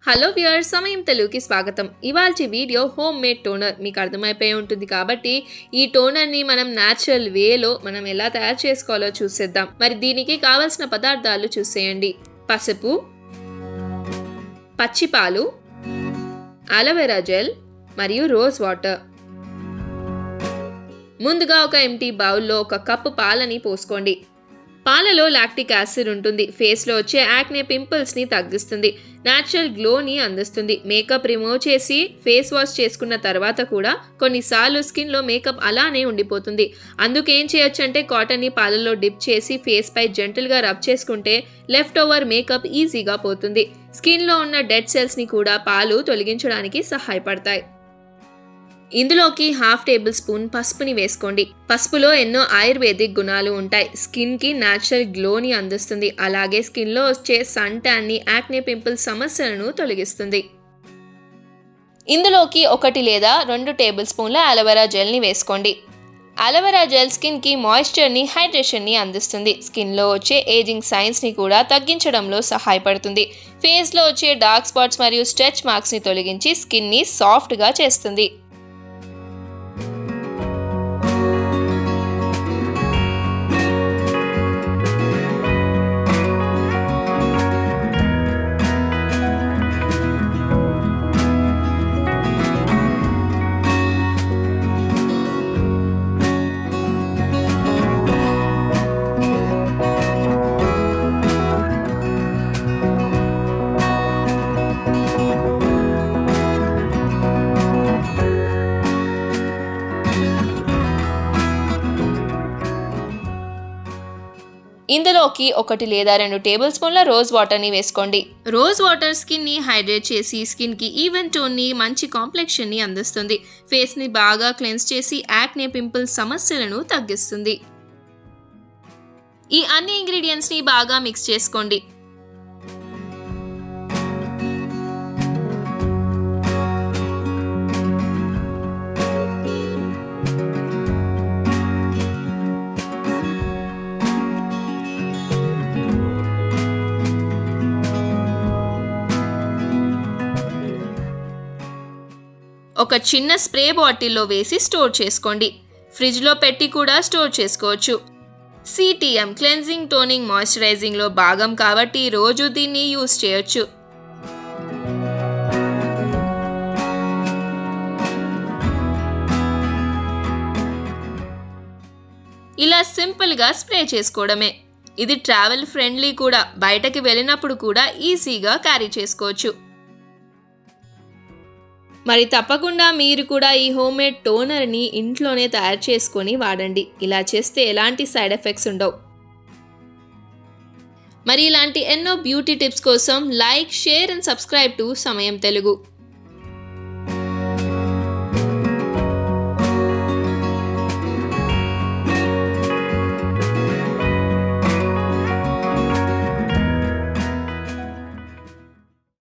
Hello viewers, సమయం తెలుగుకి స్వాగతం. ఇవాల్టి వీడియో హోమ్ మేడ్ టోనర్. మీకు అర్థమైపోయి ఉంటుంది కాబట్టి ఈ టోనర్ని మనం న్యాచురల్ వేలో మనం ఎలా తయారు చేసుకోవాలో చూసేద్దాం. మరి దీనికి కావాల్సిన పదార్థాలు చూసేయండి. పసుపు, పచ్చిపాలు, అలోవెరా జెల్ మరియు రోజ్ వాటర్. ముందుగా ఒక ఎంటీ బౌల్లో 1 కప్పు పాలని పోసుకోండి. పాలలో లాక్టిక్ యాసిడ్ ఉంటుంది. ఫేస్లో వచ్చే యాక్నే పింపుల్స్ని తగ్గిస్తుంది, న్యాచురల్ గ్లోని అందిస్తుంది. మేకప్ రిమూవ్ చేసి ఫేస్ వాష్ చేసుకున్న తర్వాత కూడా కొన్నిసార్లు స్కిన్లో మేకప్ అలానే ఉండిపోతుంది. అందుకేం చేయొచ్చు అంటే కాటన్ని పాలలో డిప్ చేసి ఫేస్ పై జెంటల్గా రబ్ చేసుకుంటే లెఫ్ట్ ఓవర్ మేకప్ ఈజీగా పోతుంది. స్కిన్లో ఉన్న డెడ్ సెల్స్ని కూడా పాలు తొలగించడానికి సహాయపడతాయి. ఇందులోకి 1/2 టేబుల్ స్పూన్ పసుపుని వేసుకోండి. పసుపులో ఎన్నో ఆయుర్వేదిక్ గుణాలు ఉంటాయి. స్కిన్కి న్యాచురల్ గ్లోని అందిస్తుంది. అలాగే స్కిన్లో వచ్చే సన్ ట్యాన్ని, యాక్నే పింపుల్స్ సమస్యలను తొలగిస్తుంది. ఇందులోకి 1 లేదా 2 టేబుల్ స్పూన్ల అలోవెరా జెల్ని వేసుకోండి. అలోవెరా జెల్ స్కిన్కి మాయిశ్చర్ని, హైడ్రేషన్ని అందిస్తుంది. స్కిన్లో వచ్చే ఏజింగ్ సైన్స్ని కూడా తగ్గించడంలో సహాయపడుతుంది. ఫేస్లో వచ్చే డార్క్ స్పాట్స్ మరియు స్ట్రెచ్ మార్క్స్ని తొలగించి స్కిన్ని సాఫ్ట్గా చేస్తుంది. ఇందులోకి 1 లేదా 2 టేబుల్ స్పూన్ల రోజ్ వాటర్ని వేసుకోండి. రోజ్ వాటర్ స్కిన్ని హైడ్రేట్ చేసి స్కిన్కి ఈవెన్ టోన్ని, మంచి కాంప్లెక్షన్ని అందిస్తుంది. ఫేస్ని బాగా క్లెన్స్ చేసి యాక్నే పింపుల్స్ సమస్యలను తగ్గిస్తుంది. ఈ అన్ని ఇంగ్రీడియంట్స్ని బాగా మిక్స్ చేసుకోండి. ఒక చిన్న స్ప్రే బాటిల్లో వేసి స్టోర్ చేసుకోండి. ఫ్రిడ్జ్లో పెట్టి కూడా స్టోర్ చేసుకోవచ్చు. CTM క్లెన్జింగ్, టోనింగ్, మాయిశ్చరైజింగ్లో భాగం కాబట్టి రోజు దీన్ని యూస్ చేయొచ్చు. ఇలా సింపుల్గా స్ప్రే చేసుకోవడమే. ఇది ట్రావెల్ ఫ్రెండ్లీ కూడా. బయటకి వెళ్ళినప్పుడు కూడా ఈజీగా క్యారీ చేసుకోవచ్చు. మరి తప్పకుండా మీరు కూడా ఈ హోమ్ మేడ్ టోనర్ని ఇంట్లోనే తయారు చేసుకొని వాడండి. ఇలా చేస్తే ఎలాంటి సైడ్ ఎఫెక్ట్స్ ఉండవు. మరి ఇలాంటి ఎన్నో బ్యూటీ టిప్స్ కోసం like, share and subscribe to సమయం తెలుగు.